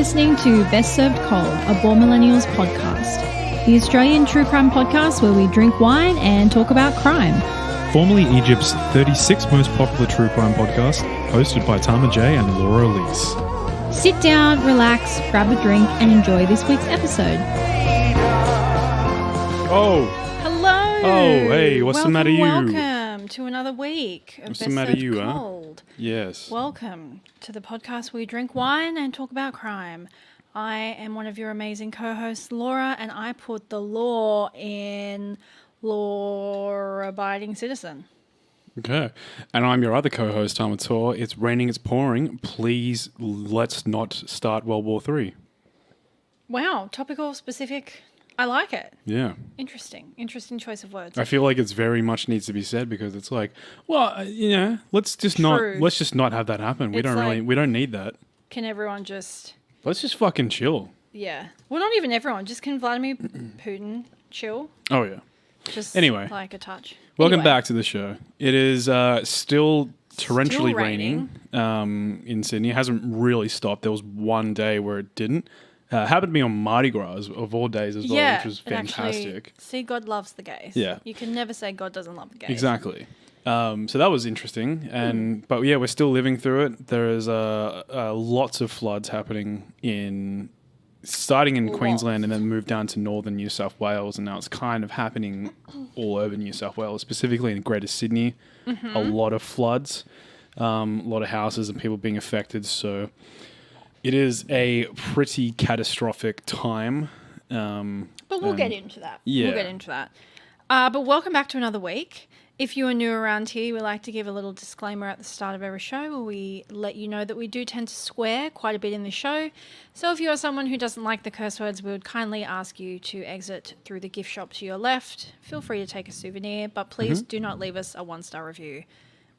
listening to Best Served Cold, a Born Millennials podcast, the Australian true crime podcast where we drink wine and talk about crime. Formerly Egypt's 36th most popular true crime podcast, hosted by Tama J and Laura Elise. Sit down, relax, grab a drink, and enjoy this week's episode. Oh! Hello! Oh, hey, what's the matter you? Welcome to another week of What's Best the matter Served you, Cold. Yes. Welcome to the podcast where we drink wine and talk about crime. I am one of your amazing co-hosts, Laura, and I put the law in law-abiding citizen. Okay. And I'm your other co-host, Tama Tor. It's raining, it's pouring. Please, let's not start World War III. Wow, topical, specific. I like it. Yeah. Interesting choice of words. I feel like it's very much needs to be said because it's like, well, let's just True. not have that happen. We It's like- we don't need that. Can everyone just... Let's just fucking chill. Yeah. Well, not even everyone. Just can Vladimir Putin chill? Oh, yeah. Just Anyway. like a touch. Welcome Anyway. back to the show. It is still torrentially Still raining. raining in Sydney. It hasn't really stopped. There was one day where it didn't. Happened to be on Mardi Gras of all days as well, Yeah, which was and actually, fantastic. see, God loves the gays. Yeah. You can never say God doesn't love the gays. Exactly. So that was interesting, but yeah, we're still living through it. There is lots of floods happening starting in Queensland and then moved down to northern New South Wales, and now it's kind of happening all over New South Wales, specifically in Greater Sydney. A lot of floods, a lot of houses and people being affected. So it is a pretty catastrophic time. But we'll get into that. Yeah. We'll get into that. But welcome back to another week. If you are new around here, we like to give a little disclaimer at the start of every show where we let you know that we do tend to swear quite a bit in the show. So if you are someone who doesn't like the curse words, we would kindly ask you to exit through the gift shop to your left. Feel free to take a souvenir, but please do not leave us a 1-star review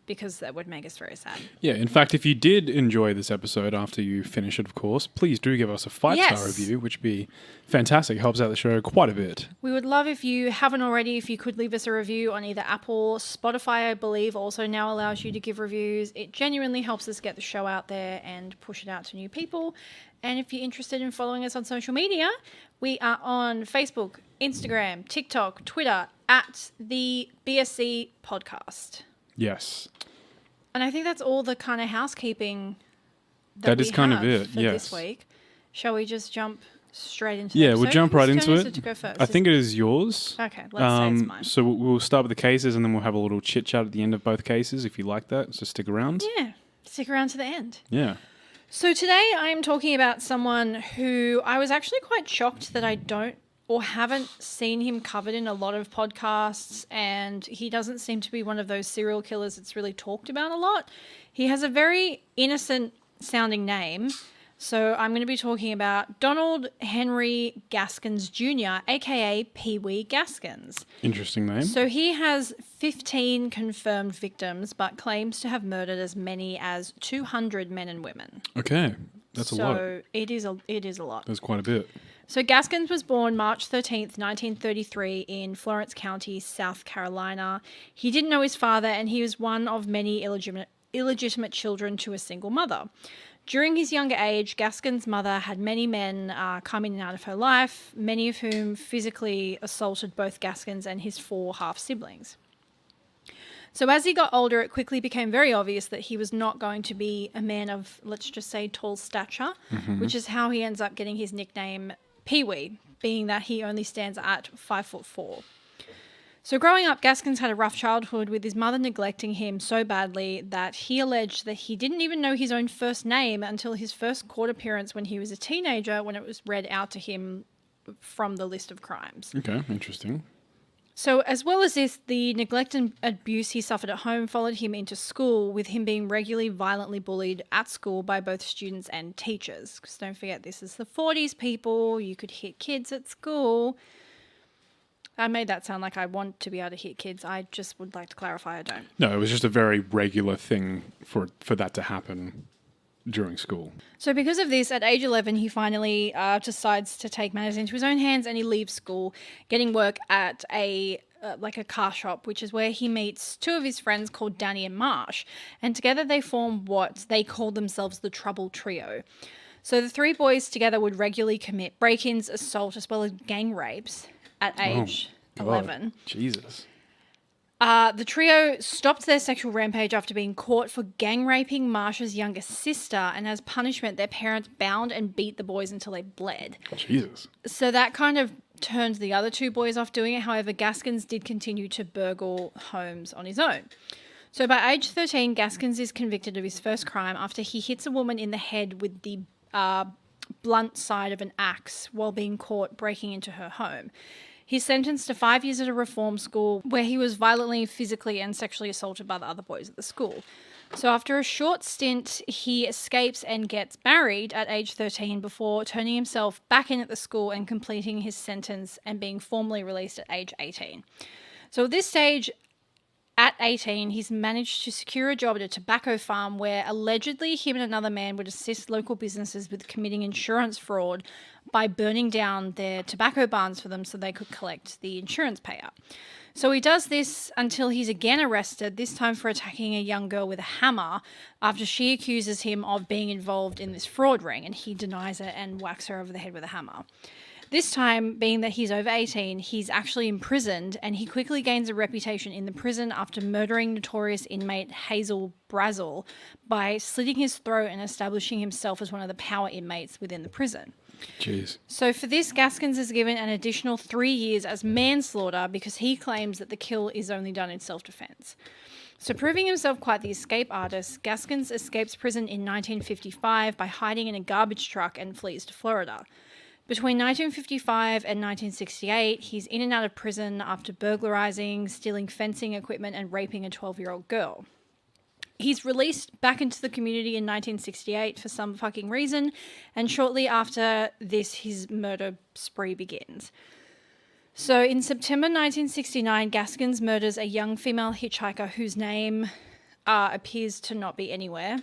because that would make us very sad. Yeah, in fact, if you did enjoy this episode after you finish it, of course, please do give us a 5-star Yes. review, which would be fantastic. Helps out the show quite a bit. We would love if you haven't already, if you could leave us a review on either Apple, Spotify, I believe, also now allows you to give reviews. It genuinely helps us get the show out there and push it out to new people. And if you're interested in following us on social media, we are on Facebook, Instagram, TikTok, Twitter, at the BSC Podcast. Yes. And I think that's all the kind of housekeeping That is we kind of have it, for yes. this week. Shall we just jump straight into Yeah, the we'll episode? jump right Whose into turn is it. to go first? I think it is yours. Okay, let's say it's mine. So we'll start with the cases and then we'll have a little chit chat at the end of both cases if you like that. So stick around. Yeah, stick around to the end. Yeah. So today I am talking about someone who I was actually quite shocked that I don't or haven't seen him covered in a lot of podcasts, and he doesn't seem to be one of those serial killers that's really talked about a lot. He has a very innocent sounding name. So I'm going to be talking about Donald Henry Gaskins Jr., aka Pee Wee Gaskins. Interesting name. So he has 15 confirmed victims, but claims to have murdered as many as 200 men and women. Okay. That's a lot. So it is a lot. That's quite a bit. So Gaskins was born March 13th, 1933 in Florence County, South Carolina. He didn't know his father, and he was one of many illegitimate children to a single mother. During his younger age, Gaskins' mother had many men come in and out of her life, many of whom physically assaulted both Gaskins and his 4 half-siblings. So as he got older, it quickly became very obvious that he was not going to be a man of, let's just say, tall stature, which is how he ends up getting his nickname Pee Wee, being that he only stands at 5'4". So growing up, Gaskins had a rough childhood with his mother neglecting him so badly that he alleged that he didn't even know his own first name until his first court appearance when he was a teenager, when it was read out to him from the list of crimes. Okay. Interesting. So as well as this, the neglect and abuse he suffered at home followed him into school, with him being regularly violently bullied at school by both students and teachers. Because don't forget, this is the 40s, people. You could hit kids at school. I made that sound like I want to be able to hit kids. I just would like to clarify I don't. No, it was just a very regular thing for that to happen during school. So because of this, at age 11, he finally decides to take matters into his own hands, and he leaves school, getting work at a car shop, which is where he meets 2 of his friends called Danny and Marsh. And together they form what they call themselves the Trouble Trio. So the three boys together would regularly commit break-ins, assault, as well as gang rapes at age God. 11. Jesus. The trio stopped their sexual rampage after being caught for gang raping Marsha's younger sister, and as punishment, their parents bound and beat the boys until they bled. Jesus. So that kind of turned the other two boys off doing it. However, Gaskins did continue to burgle homes on his own. So by age 13, Gaskins is convicted of his first crime after he hits a woman in the head with the blunt side of an axe while being caught breaking into her home. He's sentenced to 5 years at a reform school where he was violently, physically, and sexually assaulted by the other boys at the school. So after a short stint, he escapes and gets married at age 13 before turning himself back in at the school and completing his sentence and being formally released at age 18. So at this stage, at 18, he's managed to secure a job at a tobacco farm where allegedly him and another man would assist local businesses with committing insurance fraud by burning down their tobacco barns for them so they could collect the insurance payout. So he does this until he's again arrested, this time for attacking a young girl with a hammer after she accuses him of being involved in this fraud ring, and he denies it and whacks her over the head with a hammer. This time, being that he's over 18, he's actually imprisoned, and he quickly gains a reputation in the prison after murdering notorious inmate Hazel Brazel by slitting his throat and establishing himself as one of the power inmates within the prison. Jeez. So for this, Gaskins is given an additional 3 years as manslaughter because he claims that the kill is only done in self-defense. So proving himself quite the escape artist, Gaskins escapes prison in 1955 by hiding in a garbage truck and flees to Florida. Between 1955 and 1968, he's in and out of prison after burglarizing, stealing fencing equipment, and raping a 12-year-old girl. He's released back into the community in 1968 for some fucking reason, and shortly after this, his murder spree begins. So in September 1969, Gaskins murders a young female hitchhiker whose name appears to not be anywhere.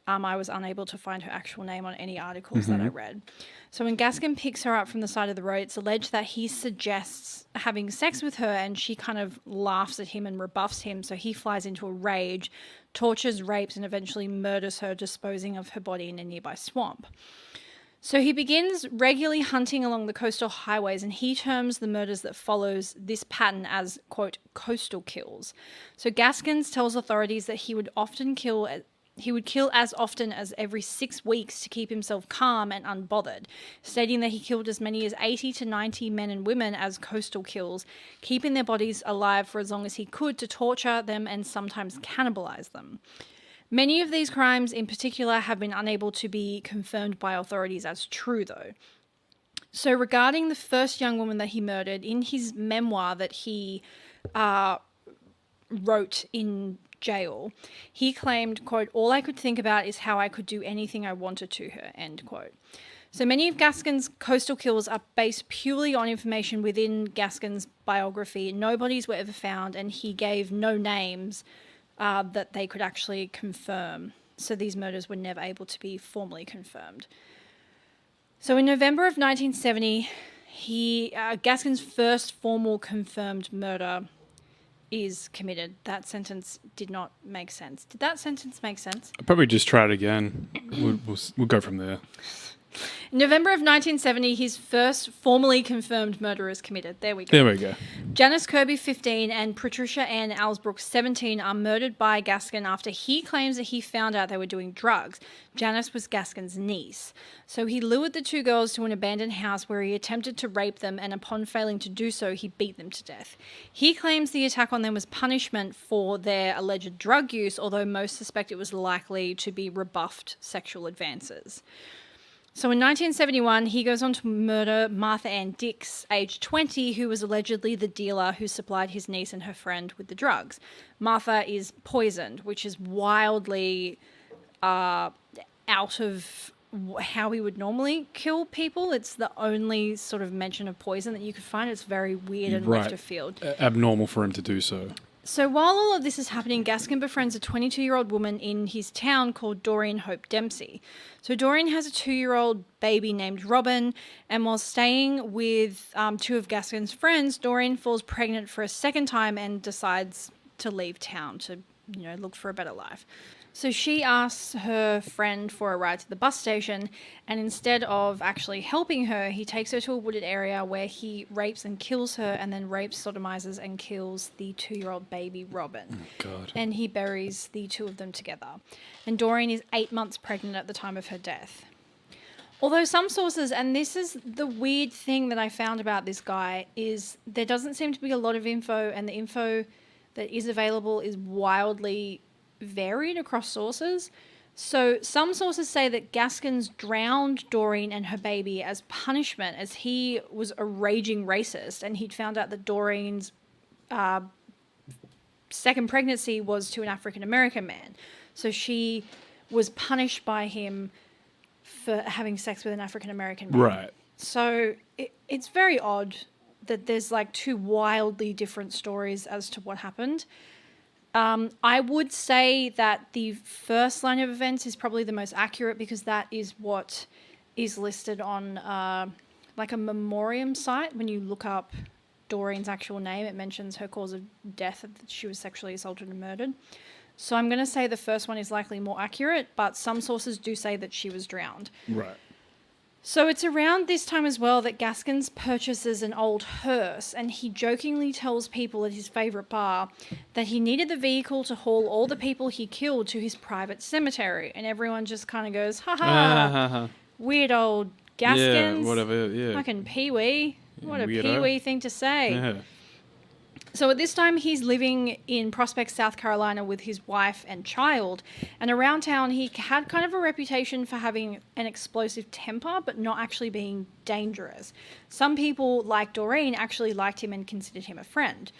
I was unable to find her actual name on any articles that I read. So when Gaskin picks her up from the side of the road, it's alleged that he suggests having sex with her, and she kind of laughs at him and rebuffs him. So he flies into a rage, tortures, rapes, and eventually murders her, disposing of her body in a nearby swamp. So he begins regularly hunting along the coastal highways, and he terms the murders that follows this pattern as, quote, coastal kills. So Gaskins tells authorities that he would kill as often as every 6 weeks to keep himself calm and unbothered, stating that he killed as many as 80 to 90 men and women as coastal kills, keeping their bodies alive for as long as he could to torture them and sometimes cannibalize them. Many of these crimes in particular have been unable to be confirmed by authorities as true, though. So regarding the first young woman that he murdered, in his memoir that he wrote in jail, he claimed, quote, "All I could think about is how I could do anything I wanted to her," end quote. So many of Gaskin's coastal kills are based purely on information within Gaskin's biography. No bodies were ever found, and he gave no names that they could actually confirm. So these murders were never able to be formally confirmed. So in November of 1970, Gaskin's first formal confirmed murder is committed. That sentence did not make sense. Did that sentence make sense? I'll probably just try it again. We'll go from there. In November of 1970, his first formally confirmed murder is committed. There we go. There we go. Janice Kirby, 15, and Patricia Ann Alsbrook, 17, are murdered by Gaskin after he claims that he found out they were doing drugs. Janice was Gaskin's niece. So he lured the two girls to an abandoned house where he attempted to rape them, and upon failing to do so, he beat them to death. He claims the attack on them was punishment for their alleged drug use, although most suspect it was likely to be rebuffed sexual advances. So in 1971, he goes on to murder Martha Ann Dix, age 20, who was allegedly the dealer who supplied his niece and her friend with the drugs. Martha is poisoned, which is wildly out of how he would normally kill people. It's the only sort of mention of poison that you could find. It's very weird and left of field. Abnormal for him to do so. So while all of this is happening, Gaskin befriends a 22-year-old woman in his town called Doreen Hope Dempsey. So Doreen has a 2-year-old baby named Robin, and while staying with two of Gaskin's friends, Doreen falls pregnant for a second time and decides to leave town to, look for a better life. So she asks her friend for a ride to the bus station, and instead of actually helping her, he takes her to a wooded area where he rapes and kills her, and then rapes, sodomizes, and kills the 2-year-old baby Robin. Oh, God. And he buries the two of them together. And Doreen is 8 months pregnant at the time of her death. Although some sources, and this is the weird thing that I found about this guy, is there doesn't seem to be a lot of info, and the info that is available is wildly varied across sources. So some sources say that Gaskins drowned Doreen and her baby as punishment, as he was a raging racist, and he'd found out that Doreen's second pregnancy was to an African American man. So she was punished by him for having sex with an African American man. Right. So it's very odd that there's like two wildly different stories as to what happened. I would say that the first line of events is probably the most accurate because that is what is listed on like a memoriam site. When you look up Doreen's actual name, it mentions her cause of death, that she was sexually assaulted and murdered. So I'm going to say the first one is likely more accurate, but some sources do say that she was drowned. Right. So it's around this time as well that Gaskins purchases an old hearse, and he jokingly tells people at his favourite bar that he needed the vehicle to haul all the people he killed to his private cemetery. And everyone just kind of goes, ha, weird old Gaskins. Yeah, whatever, yeah. Fucking Pee Wee. What a Weirdo. Pee Wee thing to say. Yeah. So at this time, he's living in Prospect, South Carolina with his wife and child. And around town, he had kind of a reputation for having an explosive temper, but not actually being dangerous. Some people, like Doreen, actually liked him and considered him a friend.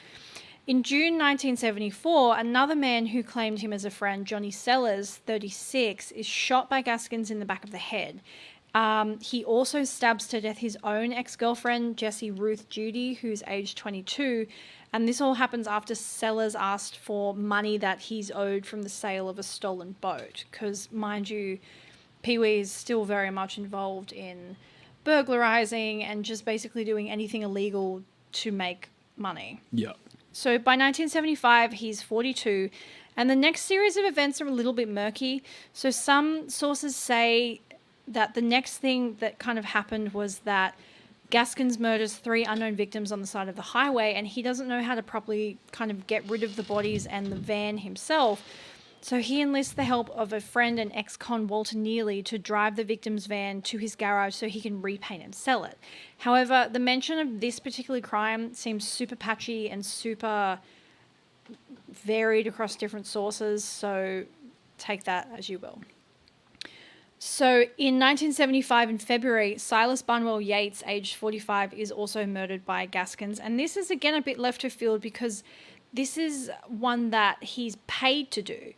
In June 1974, another man who claimed him as a friend, Johnny Sellers, 36, is shot by Gaskins in the back of the head. He also stabs to death his own ex-girlfriend, Jessie Ruth Judy, who's aged 22, and this all happens after Sellers asked for money that he's owed from the sale of a stolen boat, because, mind you, Pee Wee is still very much involved in burglarizing and just basically doing anything illegal to make money. Yeah. So by 1975, he's 42, and the next series of events are a little bit murky. So some sources say that the next thing that kind of happened was that Gaskins murders 3 unknown victims on the side of the highway, and he doesn't know how to properly kind of get rid of the bodies and the van himself. So he enlists the help of a friend and ex-con, Walter Neely, to drive the victim's van to his garage so he can repaint and sell it. However, the mention of this particular crime seems super patchy and super varied across different sources, so take that as you will. So in 1975, in February, Silas Bunwell Yates, aged 45, is also murdered by Gaskins. And this is, again, a bit left of field because this is one that he's paid to do.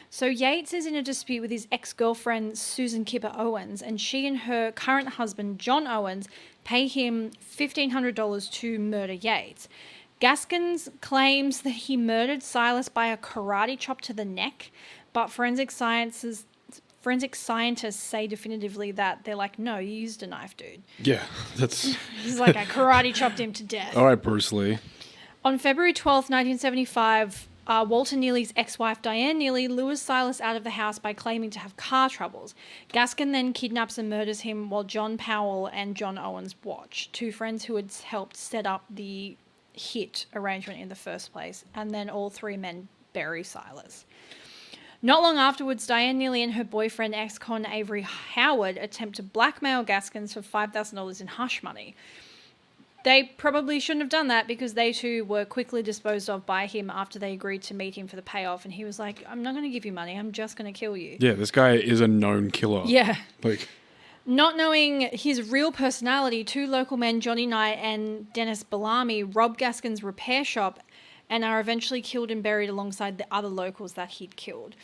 So Yates is in a dispute with his ex-girlfriend, Susan Kipper Owens, and she and her current husband, John Owens, pay him $1,500 to murder Yates. Gaskins claims that he murdered Silas by a karate chop to the neck, but forensic scientists say definitively that they're like, no, you used a knife, dude. Yeah, that's... He's like, I karate chopped him to death. All right, Bruce Lee. On February 12th, 1975, Walter Neely's ex-wife, Diane Neely, lures Silas out of the house by claiming to have car troubles. Gaskin then kidnaps and murders him while John Powell and John Owens watch, 2 friends who had helped set up the hit arrangement in the first place, and then all 3 men bury Silas. Not long afterwards, Diane Neely and her boyfriend, ex-con Avery Howard, attempt to blackmail Gaskins for $5,000 in hush money. They probably shouldn't have done that because they too were quickly disposed of by him after they agreed to meet him for the payoff. And he was like, I'm not going to give you money. I'm just going to kill you. Yeah, this guy is a known killer. Yeah. Like, not knowing his real personality, 2 local men, Johnny Knight and Dennis Bellamy, rob Gaskins' repair shop and are eventually killed and buried alongside the other locals that he'd killed.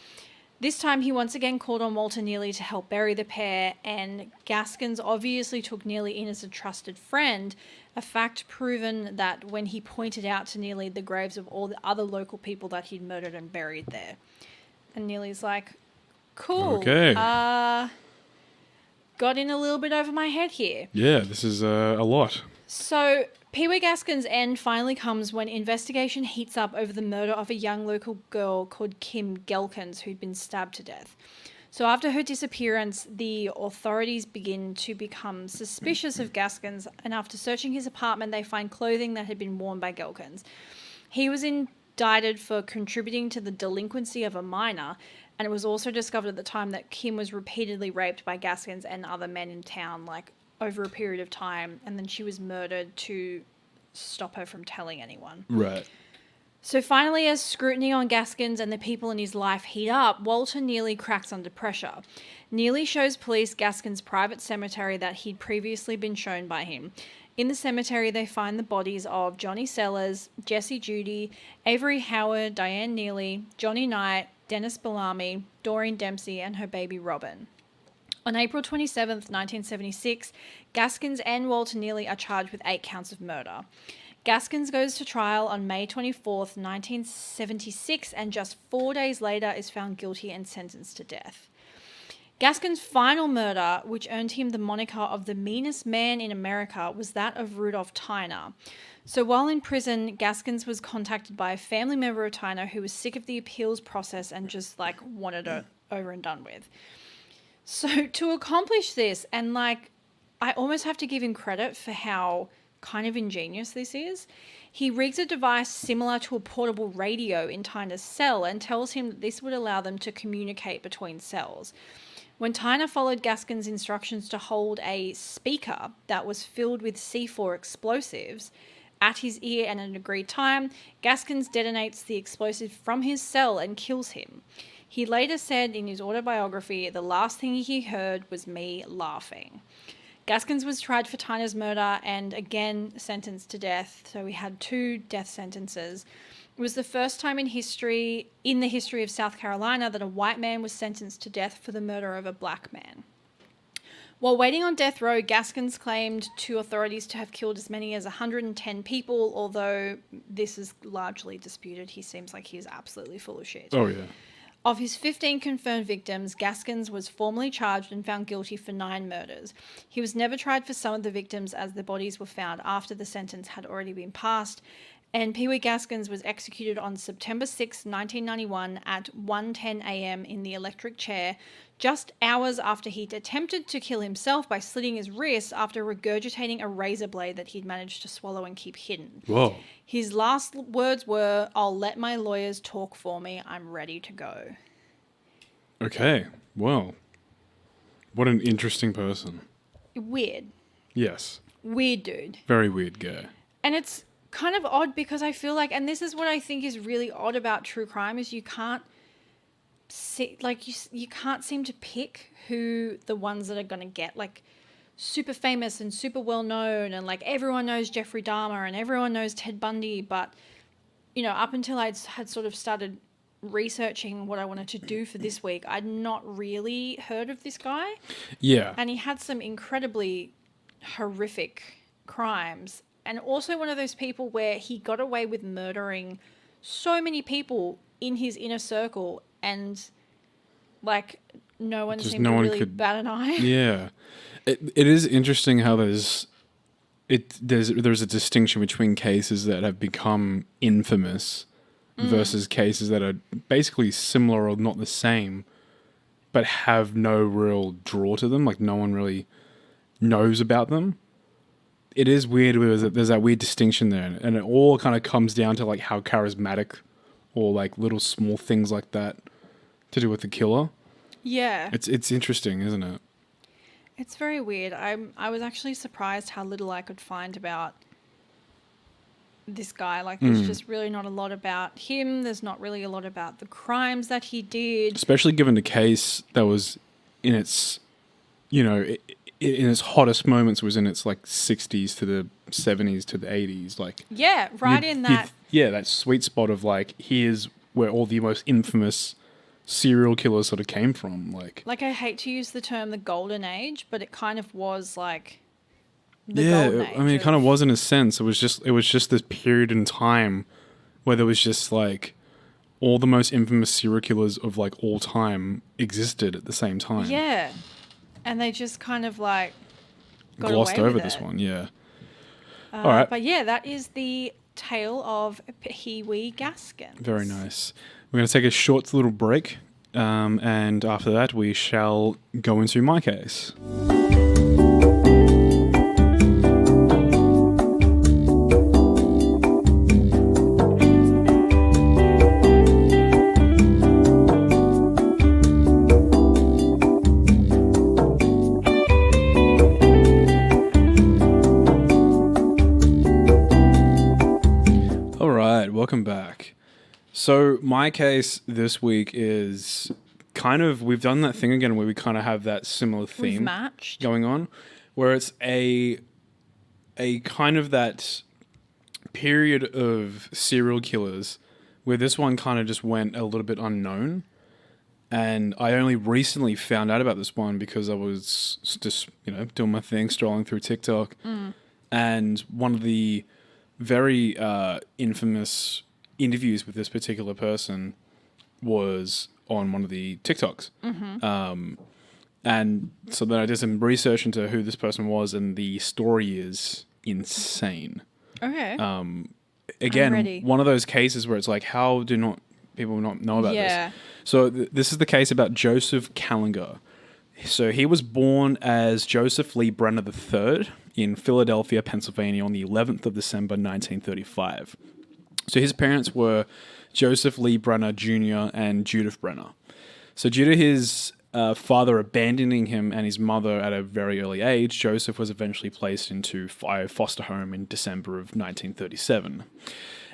This time, he once again called on Walter Neely to help bury the pair, and Gaskins obviously took Neely in as a trusted friend, a fact proven that when he pointed out to Neely the graves of all the other local people that he'd murdered and buried there. And Neely's like, cool. Okay. Got in a little bit over my head here. Yeah, this is a lot. So, Pee Wee Gaskins' end finally comes when investigation heats up over the murder of a young local girl called Kim Gaskins, who'd been stabbed to death. So after her disappearance, the authorities begin to become suspicious of Gaskins, and after searching his apartment, they find clothing that had been worn by Gaskins. He was indicted for contributing to the delinquency of a minor, and it was also discovered at the time that Kim was repeatedly raped by Gaskins and other men in town, like over a period of time, and then she was murdered to stop her from telling anyone. Right. So finally, as scrutiny on Gaskins and the people in his life heat up, Walter Neely cracks under pressure. Neely shows police Gaskins' private cemetery that he'd previously been shown by him. In the cemetery, they find the bodies of Johnny Sellers, Jessie Judy, Avery Howard, Diane Neely, Johnny Knight, Dennis Bellamy, Doreen Dempsey, and her baby Robin. On April 27th, 1976, Gaskins and Walter Neely are charged with 8 counts of murder. Gaskins goes to trial on May 24th, 1976, and just 4 days later is found guilty and sentenced to death. Gaskins' final murder, which earned him the moniker of the meanest man in America, was that of Rudolph Tyner. So while in prison, Gaskins was contacted by a family member of Tyner who was sick of the appeals process and just wanted it over and done with. So to accomplish this, and I almost have to give him credit for how kind of ingenious this is. He rigs a device similar to a portable radio in Tyner's cell and tells him that this would allow them to communicate between cells. When Tyner followed Gaskins' instructions to hold a speaker that was filled with C4 explosives at his ear at an agreed time, Gaskins detonates the explosive from his cell and kills him. He later said in his autobiography, "The last thing he heard was me laughing." Gaskins was tried for Tyner's murder and again sentenced to death. So we had 2 death sentences. It was the first time in the history of South Carolina that a white man was sentenced to death for the murder of a black man. While waiting on death row, Gaskins claimed to authorities to have killed as many as 110 people, although this is largely disputed. He seems like he is absolutely full of shit. Oh, yeah. Of his 15 confirmed victims, Gaskins was formally charged and found guilty for 9 murders. He was never tried for some of the victims as the bodies were found after the sentence had already been passed, and Pee Wee Gaskins was executed on September 6, 1991 at 1:10 a.m. in the electric chair, just hours after he'd attempted to kill himself by slitting his wrists after regurgitating a razor blade that he'd managed to swallow and keep hidden. Whoa. His last words were, "I'll let my lawyers talk for me. I'm ready to go." Okay. Well, what an interesting person. Weird. Yes. Weird dude. Very weird guy. And it's kind of odd because I feel like, and this is what I think is really odd about true crime, is you can't see, you can't seem to pick who the ones that are going to get super famous and super well known, and everyone knows Jeffrey Dahmer and everyone knows Ted Bundy, but up until I had sort of started researching what I wanted to do for this week, I'd not really heard of this guy. Yeah. And he had some incredibly horrific crimes, and also one of those people where he got away with murdering so many people in his inner circle, and no one seemed to really bat an eye. Yeah. It is interesting how there's a distinction between cases that have become infamous versus cases that are basically similar or not the same, but have no real draw to them. No one really knows about them. It is weird. There's that weird distinction there, and it all kind of comes down to how charismatic or little small things like that to do with the killer. Yeah. It's interesting, isn't it? It's very weird. I was actually surprised how little I could find about this guy. There's just really not a lot about him. There's not really a lot about the crimes that he did. Especially given the case that was in its, in its hottest moments, was in its 60s to the 70s to the 80s. Yeah, right in that. Yeah, that sweet spot of here's where all the most infamous serial killers sort of came from. I hate to use the term the golden age, but it kind of was the yeah, golden age. I mean, it kind of was in a sense. It was just this period in time where there was just all the most infamous serial killers of all time existed at the same time. Yeah, and they just kind of got glossed away over with this it. one. Yeah. All right. But yeah, that is the tale of Pee Wee Gaskins. Very nice. We're going to take a short little break, and after that, we shall go into my case. All right, welcome back. So my case this week is kind of, we've done that thing again where we kind of have that similar We've theme matched. going on, where it's a kind of that period of serial killers where this one kind of just went a little bit unknown. And I only recently found out about this one because I was just, doing my thing, strolling through TikTok. And one of the very infamous interviews with this particular person was on one of the TikToks. And so then I did some research into who this person was, and the story is insane. Okay. Again, one of those cases where it's like, how do not people not know about this? So this is the case about Joseph Kallinger. So he was born as Joseph Lee Brenner III in Philadelphia, Pennsylvania on the 11th of December, 1935. So his parents were Joseph Lee Brenner Jr. and Judith Brenner. So due to his father abandoning him and his mother at a very early age, Joseph was eventually placed into a foster home in December of 1937.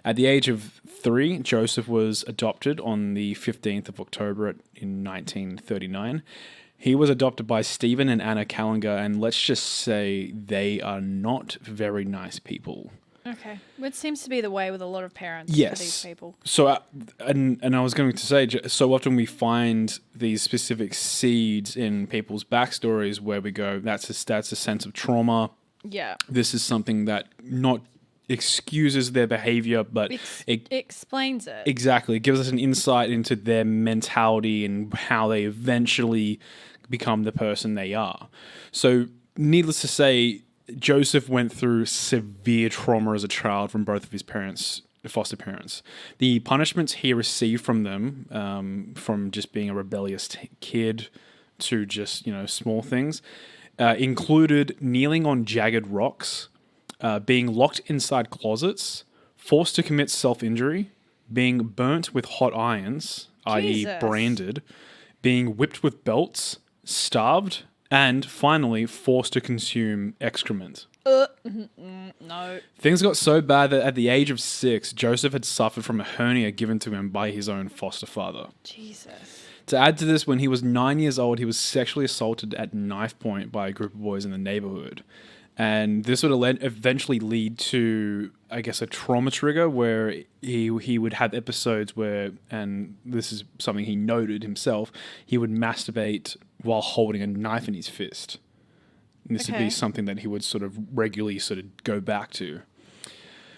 At the age of 3, Joseph was adopted on the 15th of October in 1939. He was adopted by Stephen and Anna Kalanger, and let's just say they are not very nice people. Okay. Which seems to be the way with a lot of parents for these people. So, and I was going to say, so often we find these specific seeds in people's backstories where we go, that's a sense of trauma. Yeah. This is something that not excuses their behavior, but it explains it. Exactly. It gives us an insight into their mentality and how they eventually become the person they are. So, needless to say, Joseph went through severe trauma as a child from both of his parents, foster parents. The punishments he received from them, from just being a rebellious kid to just, small things, included kneeling on jagged rocks, being locked inside closets, forced to commit self-injury, being burnt with hot irons, i.e. branded, being whipped with belts, starved, and finally forced to consume excrement. No. Things got so bad that at the age of 6, Joseph had suffered from a hernia given to him by his own foster father. Jesus. To add to this, when he was 9 years old, he was sexually assaulted at knife point by a group of boys in the neighborhood. And this would eventually lead to, I guess, a trauma trigger where he would have episodes where, and this is something he noted himself, he would masturbate while holding a knife in his fist. And this would be something that he would sort of regularly sort of go back to.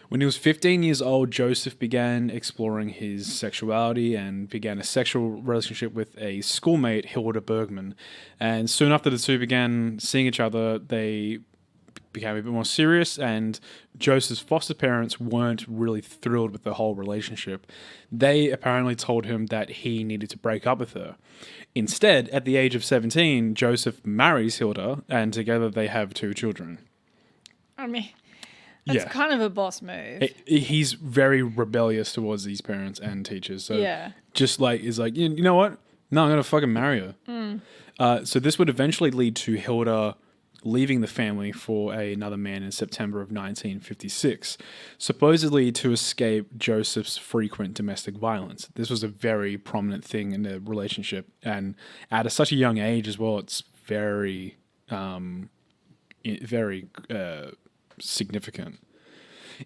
When he was 15 years old, Joseph began exploring his sexuality and began a sexual relationship with a schoolmate, Hilda Bergman. And soon after the two began seeing each other, they became a bit more serious, and Joseph's foster parents weren't really thrilled with the whole relationship. They apparently told him that he needed to break up with her. Instead, at the age of 17, Joseph marries Hilda, and together they have 2 children. I mean, that's kind of a boss move. He's very rebellious towards these parents and teachers. So just like, is like, you know what? No, I'm going to fucking marry her. So this would eventually lead to Hilda leaving the family for another man in September of 1956, supposedly to escape Joseph's frequent domestic violence. This was a very prominent thing in the relationship, and at such a young age as well, it's very, very significant.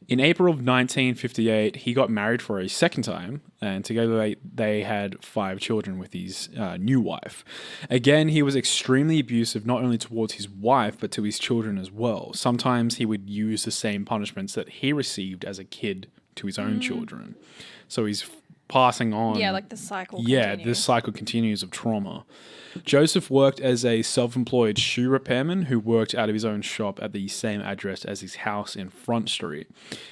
In April of 1958, he got married for a second time, and together they had 5 children with his new wife. Again, he was extremely abusive, not only towards his wife, but to his children as well. Sometimes he would use the same punishments that he received as a kid to his own children. So his passing on. Yeah, like the cycle Yeah, continues. this cycle continues of trauma. Joseph worked as a self-employed shoe repairman who worked out of his own shop at the same address as his house in Front Street.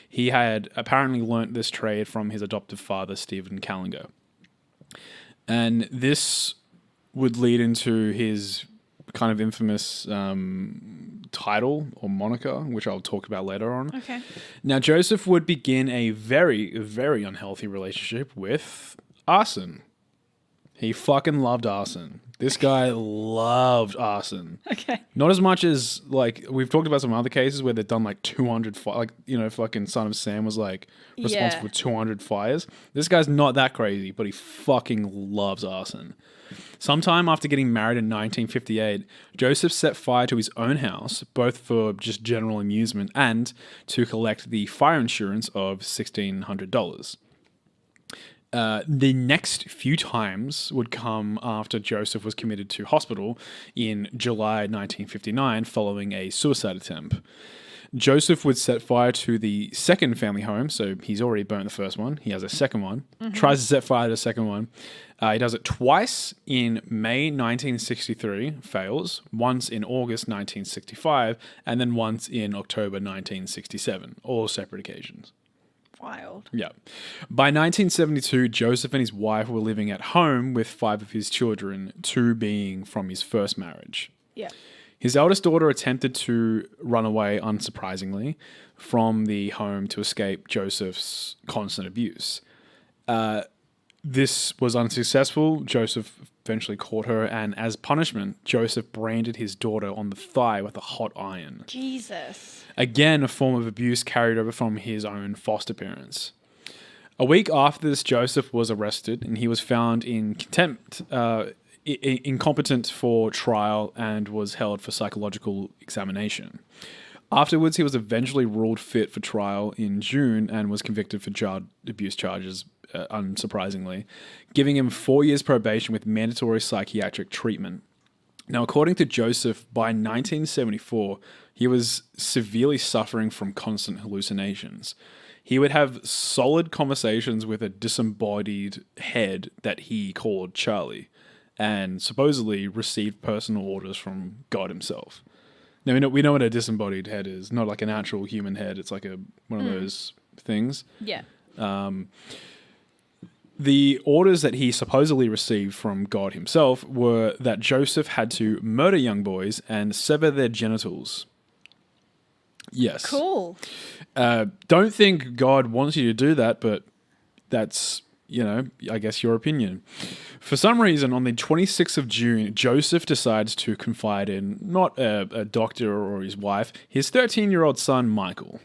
He had apparently learnt this trade from his adoptive father, Stephen Kalanger. And this would lead into his kind of infamous title or moniker, which I'll talk about later on. Okay. Now, Joseph would begin a very, very unhealthy relationship with arson. He fucking loved arson. This guy loved arson. Okay. Not as much as, like, we've talked about some other cases where they've done like 200 like, you know, fucking Son of Sam was like responsible for 200 fires. This guy's not that crazy, but he fucking loves arson. Sometime after getting married in 1958, Joseph set fire to his own house, both for just general amusement and to collect the fire insurance of $1,600. The next few times would come after Joseph was committed to hospital in July 1959 following a suicide attempt. Joseph would set fire to the second family home, so he's already burnt the first one. He has a second one. Tries to set fire to the second one. He does it twice in May 1963, fails. Once in August 1965, and then once in October 1967, all separate occasions. Wild. Yeah. By 1972, Joseph and his wife were living at home with 5 of his children, 2 being from his first marriage. Yeah. His eldest daughter attempted to run away, unsurprisingly, from the home to escape Joseph's constant abuse. This was unsuccessful. Joseph eventually caught her, and as punishment, Joseph branded his daughter on the thigh with a hot iron. Jesus. Again, a form of abuse carried over from his own foster parents. A week after this, Joseph was arrested, and he was found in contempt, incompetent for trial, and was held for psychological examination. Afterwards, he was eventually ruled fit for trial in June and was convicted for child abuse charges, unsurprisingly, giving him 4 years probation with mandatory psychiatric treatment. Now, according to Joseph, by 1974, he was severely suffering from constant hallucinations. He would have solid conversations with a disembodied head that he called Charlie, and supposedly received personal orders from God himself. Now, we know what a disembodied head is. Not like an actual human head. It's like one of those things. Yeah. The orders that he supposedly received from God himself were that Joseph had to murder young boys and sever their genitals. Yes. Cool. Don't think God wants you to do that, but that's, I guess your opinion. For some reason, on the 26th of June, Joseph decides to confide in not a doctor or his wife, his 13-year-old son, Michael.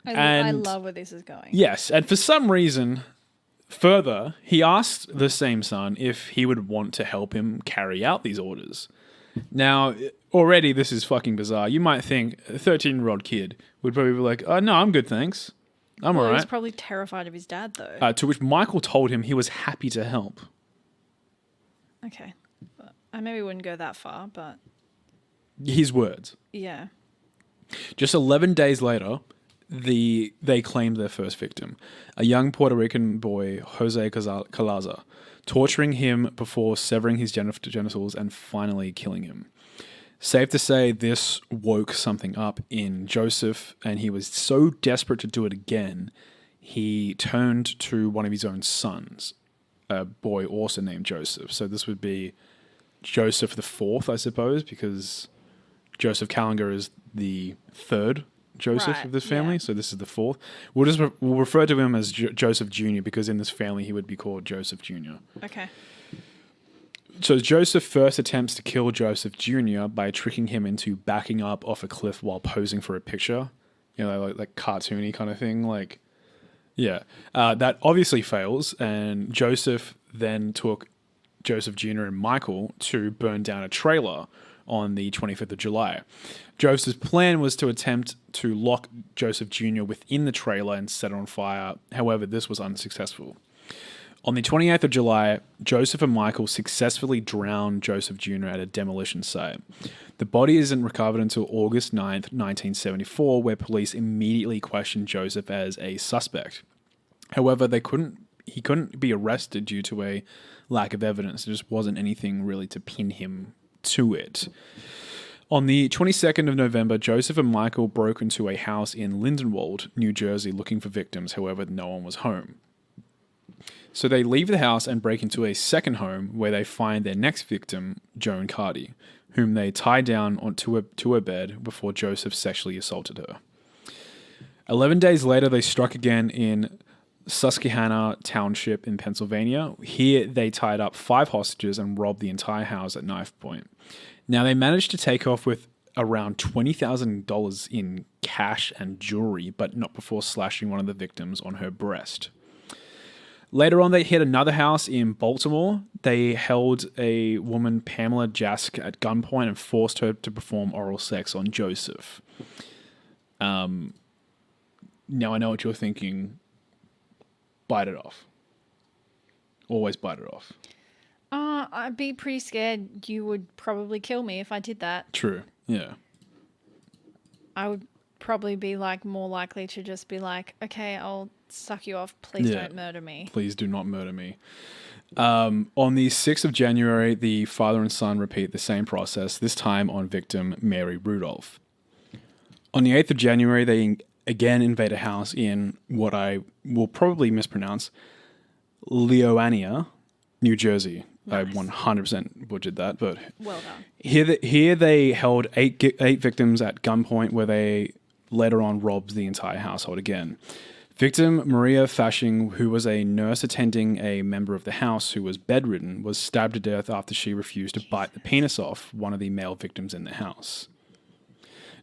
I love where this is going. Yes, and for some reason, further, he asked the same son if he would want to help him carry out these orders. Now, already this is fucking bizarre. You might think a 13-year-old kid would probably be like, oh, no, I'm good, thanks. I'm all right. He's probably terrified of his dad, though. To which Michael told him he was happy to help. Okay. I maybe wouldn't go that far, but... His words. Yeah. Just 11 days later, they claimed their first victim, a young Puerto Rican boy, Jose Calaza, torturing him before severing his genitals and finally killing him. Safe to say, this woke something up in Joseph, and he was so desperate to do it again, he turned to one of his own sons, a boy also named Joseph. So this would be Joseph the Fourth, I suppose, because Joseph Kallinger is the third Joseph of this family, so this is the fourth. We'll refer to him as Joseph Jr. because in this family he would be called Joseph Jr. Okay. So Joseph first attempts to kill Joseph Jr. by tricking him into backing up off a cliff while posing for a picture. Like cartoony kind of thing. That obviously fails, and Joseph then took Joseph Jr. and Michael to burn down a trailer on the 25th of July. Joseph's plan was to attempt to lock Joseph Jr. within the trailer and set it on fire. However, this was unsuccessful. On the 28th of July, Joseph and Michael successfully drowned Joseph Jr. at a demolition site. The body isn't recovered until August 9th, 1974, where police immediately questioned Joseph as a suspect. However, they couldn't he couldn't be arrested due to a lack of evidence. There just wasn't anything really to pin him to it. On the 22nd of November, Joseph and Michael broke into a house in Lindenwold, New Jersey, looking for victims. However, no one was home. So they leave the house and break into a second home where they find their next victim, Joan Carty, whom they tied down to her bed before Joseph sexually assaulted her. 11 days later, they struck again in Susquehanna Township in Pennsylvania. Here, they tied up 5 hostages and robbed the entire house at knife point. Now, they managed to take off with around $20,000 in cash and jewelry, but not before slashing one of the victims on her breast. Later on, they hit another house in Baltimore. They held a woman, Pamela Jask, at gunpoint and forced her to perform oral sex on Joseph. Now, I know what you're thinking. Bite it off. Always bite it off. I'd be pretty scared you would probably kill me if I did that. True. Yeah. I would probably be like more likely to just be like, okay, I'll suck you off. Please don't murder me. Please do not murder me. On the 6th of January, the father and son repeat the same process, this time on victim Mary Rudolph. On the 8th of January, they again invade a house in what I will probably mispronounce, Leoania, New Jersey. Nice. I 100% butchered that, but well done. Here they held eight victims at gunpoint, where they later on robbed the entire household again. Victim Maria Fashing, who was a nurse attending a member of the house who was bedridden, was stabbed to death after she refused to bite the penis off one of the male victims in the house.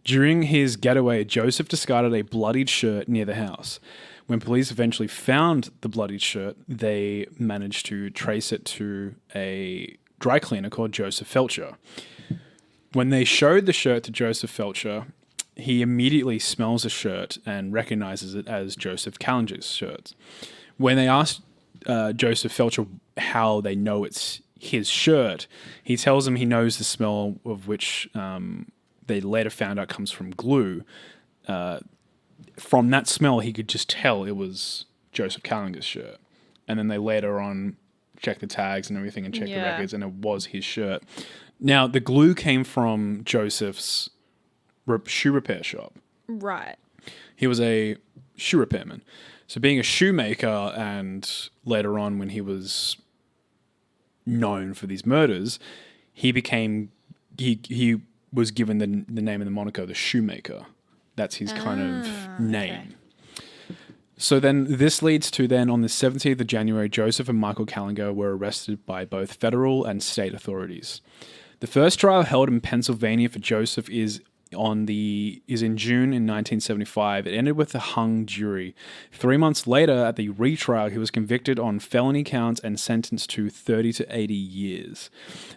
During his getaway, Joseph discarded a bloodied shirt near the house. When police eventually found the bloodied shirt, they managed to trace it to a dry cleaner called Joseph Felcher. When they showed the shirt to Joseph Felcher, he immediately smells the shirt and recognizes it as Joseph Kallinger's shirt. When they asked Joseph Felcher how they know it's his shirt, he tells them he knows the smell of which they later found out comes from glue. From that smell, he could just tell it was Joseph Kallinger's shirt. And then they later on checked the tags and everything and checked the records, and it was his shirt. Now, the glue came from Joseph's shoe repair shop. Right. He was a shoe repairman. So being a shoemaker, and later on when he was known for these murders, he was given the name and the moniker, the Shoemaker. That's his kind of name. Okay. So then this leads to then on the 17th of January, Joseph and Michael Kalanger were arrested by both federal and state authorities. The first trial held in Pennsylvania for Joseph is in June in 1975. It ended with a hung jury. 3 months later, at the retrial, he was convicted on felony counts and sentenced to 30 to 80 years.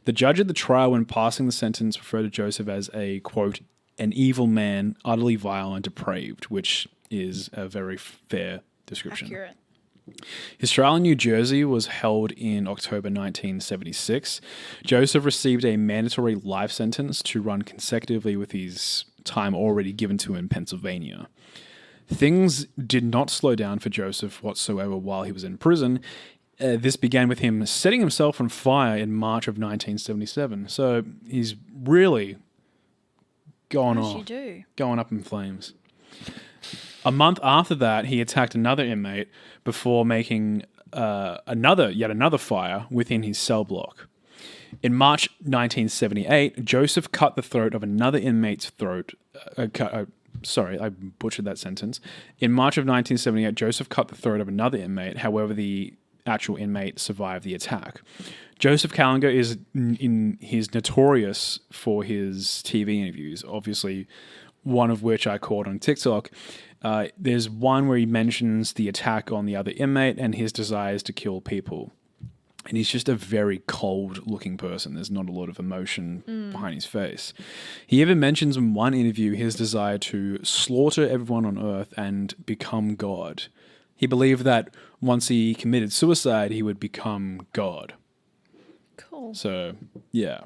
The judge at the trial, when passing the sentence, referred to Joseph as a, quote, an evil man, utterly vile and depraved, which is a very fair description. Accurate. His trial in New Jersey was held in October 1976. Joseph received a mandatory life sentence to run consecutively with his time already given to him in Pennsylvania. Things did not slow down for Joseph whatsoever while he was in prison. This began with him setting himself on fire in March of 1977. So he's really going up in flames. A month after that, he attacked another inmate before making yet another fire within his cell block. In March 1978, Joseph cut the throat of another inmate's throat. Sorry, I butchered that sentence. In March of 1978, Joseph cut the throat of another inmate. However, the actual inmate survived the attack. Joseph Kallinger is notorious for his TV interviews, obviously one of which I caught on TikTok. There's one where he mentions the attack on the other inmate and his desires to kill people. And he's just a very cold-looking person. There's not a lot of emotion behind his face. He even mentions in one interview his desire to slaughter everyone on Earth and become God. He believed that once he committed suicide, he would become God. Cool. So, yeah.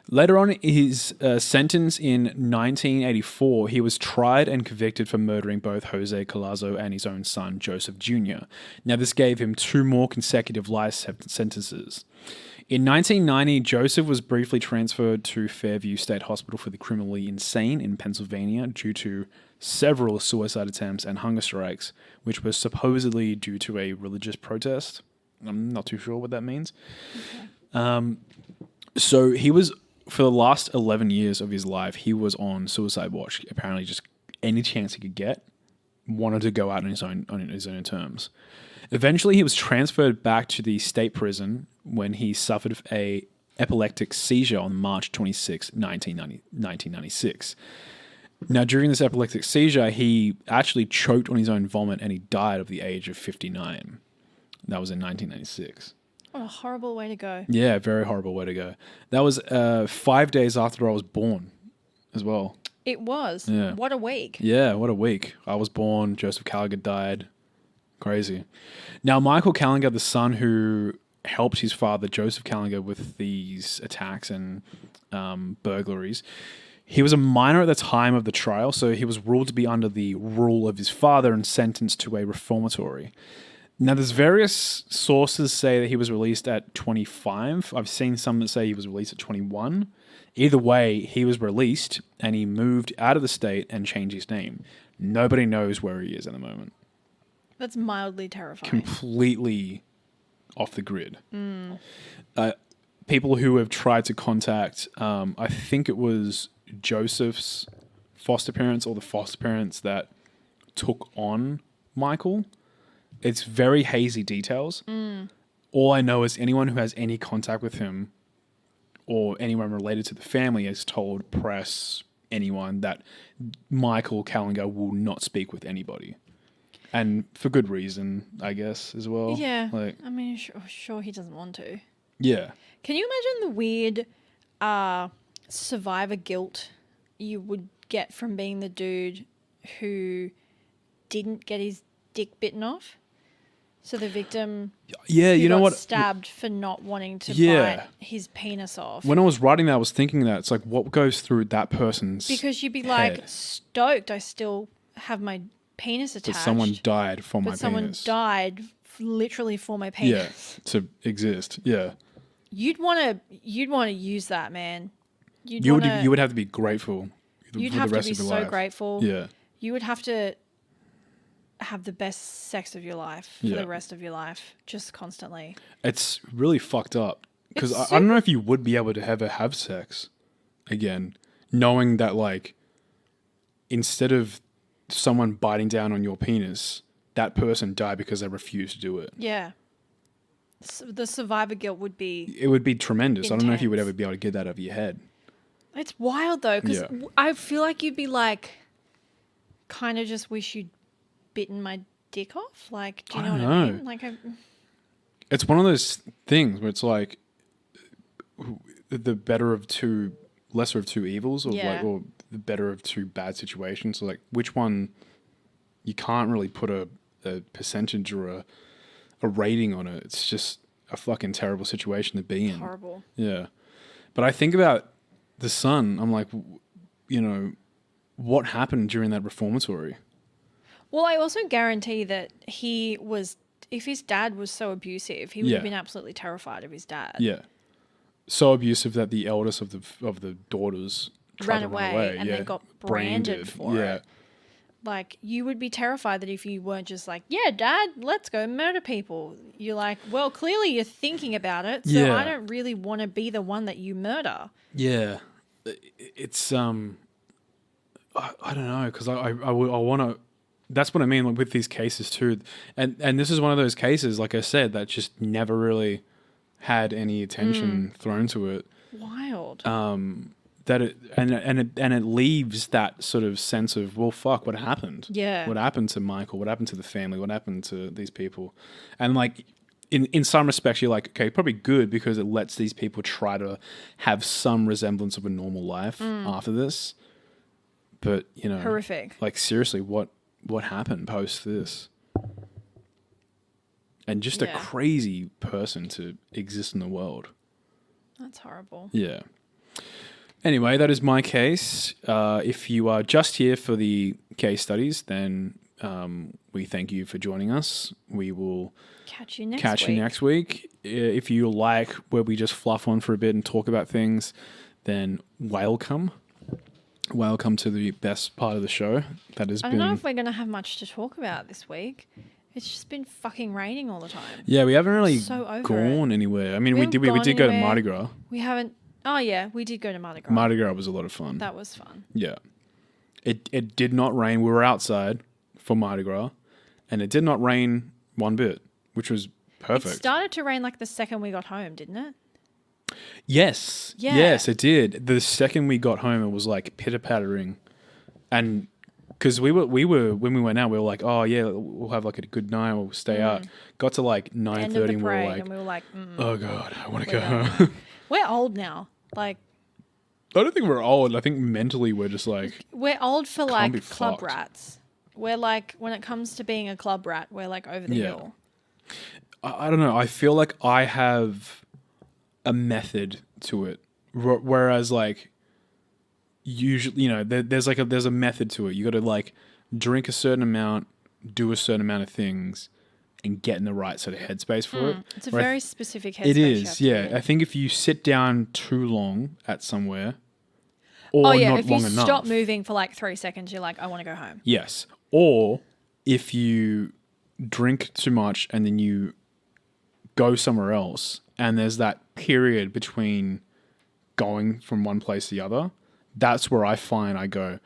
Later on, his sentence in 1984, he was tried and convicted for murdering both Jose Collazo and his own son, Joseph Jr. Now, this gave him 2 more consecutive life sentences. In 1990, Joseph was briefly transferred to Fairview State Hospital for the criminally insane in Pennsylvania due to several suicide attempts and hunger strikes, which were supposedly due to a religious protest. I'm not too sure what that means. Okay. So he was, for the last 11 years of his life, he was on suicide watch. Apparently, just any chance he could get, wanted to go out on his own terms. Eventually, he was transferred back to the state prison when he suffered a epileptic seizure on March 26, 1996. Now, during this epileptic seizure, he actually choked on his own vomit and he died at the age of 59. That was in 1996. What a horrible way to go. Yeah, very horrible way to go. That was 5 days after I was born as well. It was. Yeah. What a week. Yeah, what a week. I was born, Joseph Kallinger died. Crazy. Now, Michael Kalanger, the son who helped his father, Joseph Kallinger, with these attacks and burglaries, he was a minor at the time of the trial, so he was ruled to be under the rule of his father and sentenced to a reformatory. Now, there's various sources say that he was released at 25. I've seen some that say he was released at 21. Either way, he was released and he moved out of the state and changed his name. Nobody knows where he is at the moment. That's mildly terrifying. Completely off the grid. People who have tried to contact, I think it was Joseph's foster parents or the foster parents that took on Michael. It's very hazy details. All I know is anyone who has any contact with him or anyone related to the family has told press, anyone, that Michael Kalanger will not speak with anybody. And for good reason, I guess, as well. Yeah. Like, I mean, sure he doesn't want to. yeah. Can you imagine the weird survivor guilt you would get from being the dude who didn't get his dick bitten off? So the victim Yeah, you know got what? stabbed for not wanting to Yeah. bite his penis off. When I was writing that, I was thinking that. It's like, what goes through that person's Because you'd be head? like, stoked I still have my penis That attached. someone died for my but someone penis. died literally for my Yeah, penis. to exist. Yeah. You'd want to use that, man. You would have to be grateful You'd for have the to rest be of your so life. grateful. Yeah. You would have to have the best sex of your life for Yeah. the rest of your life, just constantly. It's really fucked up. Because It's I don't know if you would be able to ever have sex again, knowing that, like, instead of someone biting down on your penis, that person died because they refused to do it. Yeah. The survivor guilt would be... It would be tremendous. I don't know if you would Intense. ever be able to get that out of your head. It's wild, though, because Yeah. I feel like you'd be like, kind of just wish you'd bitten my dick off. Like, do you know I what don't I know. mean? Like, It's one of those things where it's like the lesser of two evils, or Yeah. like, or the better of two bad situations. So like, which one? You can't really put a percentage or a rating on it. It's just a fucking terrible situation to be in. horrible. Yeah, but I think about the son. I'm like, you know, what happened during that reformatory? Well, I also guarantee that if his dad was so abusive, he would have Yeah. been absolutely terrified of his dad. Yeah, so abusive that the eldest of the daughters tried Ran to away, run away and yeah. then got branded for yeah. it. Like, you would be terrified that if you weren't just like, yeah, Dad, let's go murder people. You're like, well, clearly you're thinking about it, so Yeah. I don't really want to be the one that you murder. Yeah, it's I don't know, because I want to. That's what I mean, like, with these cases too, and this is one of those cases, like I said, that just never really had any attention thrown to it. Wild. That it leaves that sort of sense of, well, fuck, what happened? Yeah. What happened to Michael? What happened to the family? What happened to these people? And like, in some respects, you're like, okay, probably good, because it lets these people try to have some resemblance of a normal life after this. But, you know, Horrific. like, seriously, what happened post this? And just a Yeah. crazy person to exist in the world. That's horrible. Yeah. Anyway, that is my case. If you are just here for the case studies, then we thank you for joining us. We will Catch you next catch week. you next week. If you like where we just fluff on for a bit and talk about things, then welcome. Welcome to the best part of the show. That has I been... don't know if we're going to have much to talk about this week. It's just been fucking raining all the time. Yeah, we haven't really So over gone anywhere. I mean, we haven't did gone go to anywhere. Mardi Gras. We haven't... Oh, yeah. We did go to Mardi Gras. Mardi Gras was a lot of fun. That was fun. Yeah. It did not rain. We were outside for Mardi Gras, and it did not rain one bit, which was perfect. It started to rain like the second we got home, didn't it? Yes. Yeah. Yes, it did. The second we got home, it was like pitter-pattering. And because we were when we went out, we were like, oh, yeah, we'll have like a good night. We'll stay out. Got to like 9:30 End of the and parade, we were like, mm. oh, God, I want to go We're home. We're old now. Like, I don't think we're old. I think mentally we're just like... we're old for be like club fucked. rats. We're like, when it comes to being a club rat, we're like over the hill. I don't know. I feel like I have a method to it, whereas like usually, you know, there's a method to it. You got to like drink a certain amount, do a certain amount of things, and get in the right sort of headspace for it. It's a Where very specific headspace. it you is, have to be yeah. in. I think if you sit down too long at somewhere, or Oh, yeah. not If long you enough, stop moving for like 3 seconds, you're like, I want to go home. yes. Or if you drink too much and then you go somewhere else and there's that period between going from one place to the other, that's where I find I go,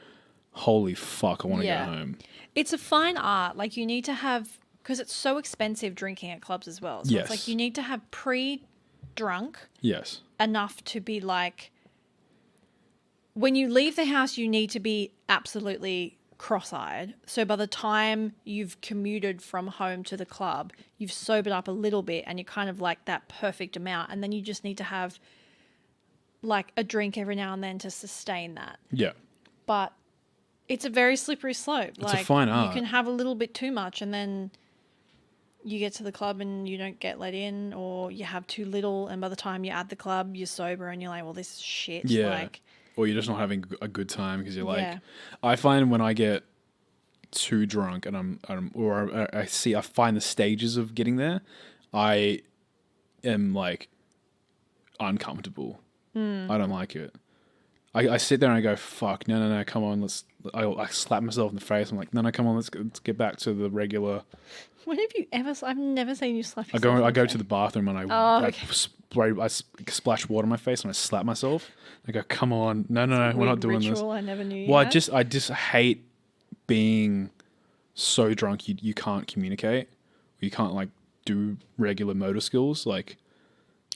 holy fuck, I want to Yeah. go home. It's a fine art. Like, you need to have, because it's so expensive drinking at clubs as well. So Yes. it's like you need to have pre-drunk Yes. enough to be like, when you leave the house, you need to be absolutely cross-eyed. So by the time you've commuted from home to the club, you've sobered up a little bit and you're kind of like that perfect amount. And then you just need to have like a drink every now and then to sustain that. Yeah. But it's a very slippery slope. It's a fine art. You can have a little bit too much and then you get to the club and you don't get let in, or you have too little and by the time you're at the club, you're sober and you're like, well, this is shit. Yeah. Like, Or you're just not having a good time because you're like, Yeah. I find when I get too drunk and I find the stages of getting there, I am like uncomfortable. I don't like it. I sit there and I go, fuck, no, come on, I slap myself in the face. I'm like, no, come on, let's get back to the regular. when have you ever, I've never seen you slap I yourself. go in to face. the bathroom and I splash water on my face and I slap myself. I go, come on, no, we're Weird not doing this. ritual I never knew you Well, had. I just hate being so drunk you can't communicate. You can't like do regular motor skills. Like,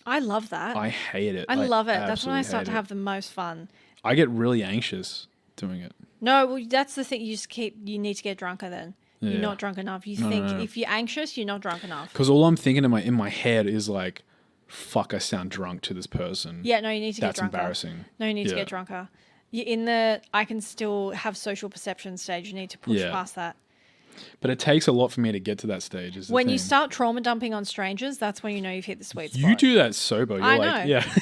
I love that. I hate it. I love it. That's when I absolutely start hate to it. have the most fun. I get really anxious doing it. No, well, that's the thing. You need to get drunker then. Yeah. You're not drunk enough. You No, think no. if you're anxious, you're not drunk enough. Because all I'm thinking in my head is like, fuck, I sound drunk to this person. Yeah, no, you need to get That's drunker. embarrassing. No, you need to Yeah. get drunker. You're in the I can still have social perception stage. You need to push Yeah. past that. But it takes a lot for me to get to that stage. Is the When you thing. start trauma dumping on strangers, that's when you know you've hit the sweet spot. You do that sober. You're I like, know. yeah.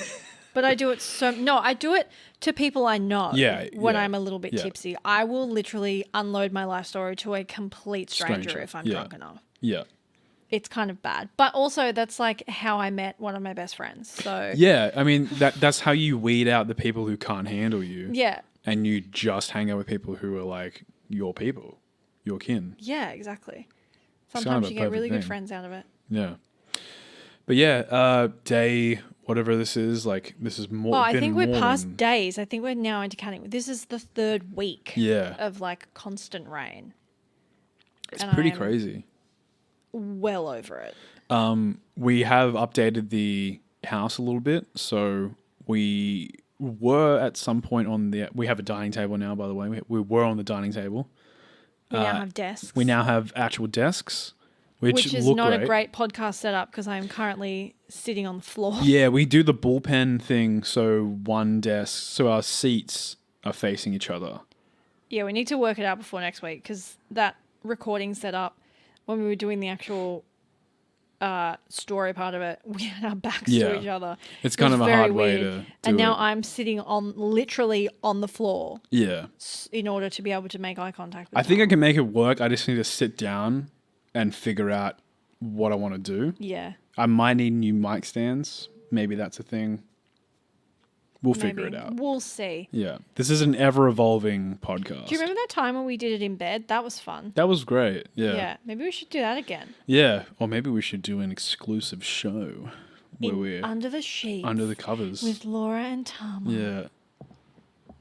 But I do it I do it to people I know Yeah, when yeah, I'm a little bit yeah. tipsy. I will literally unload my life story to a complete stranger if I'm yeah. drunk enough. Yeah. It's kind of bad. But also that's like how I met one of my best friends. So Yeah. I mean, that's how you weed out the people who can't handle you. yeah. And you just hang out with people who are like your people, your kin. Yeah, exactly. kind of Sometimes a you get really perfect good thing. friends out of it. Yeah. But yeah, day, whatever this is, like this is more. Well, I been think we're more past than- days. I think we're now into counting. This is the 3rd week Yeah. of like constant rain. It's and pretty I'm crazy. Well over it. We have updated the house a little bit. So we were at some point we have a dining table now, by the way. We were on the dining table. We now have desks. We now have actual desks, which is look not great. a great podcast setup because I'm currently sitting on the floor. Yeah, we do the bullpen thing. So one desk, so our seats are facing each other. Yeah, we need to work it out before next week because that recording setup, when we were doing the actual story part of it, we had our backs Yeah. to each other. It's It kind was of a very hard way weird. to do And now it. I'm sitting literally on the floor Yeah. in order to be able to make eye contact with I think I Tama. can make it work. I just need to sit down and figure out what I want to do. Yeah. I might need new mic stands. Maybe that's a thing. We'll figure it out. We'll see. Yeah. This is an ever evolving podcast. Do you remember that time when we did it in bed? That was fun. That was great. Yeah. Yeah. Maybe we should do that again. Yeah. Or maybe we should do an exclusive show where we're Under the sheets. under the covers. With Laura and Tama. Yeah.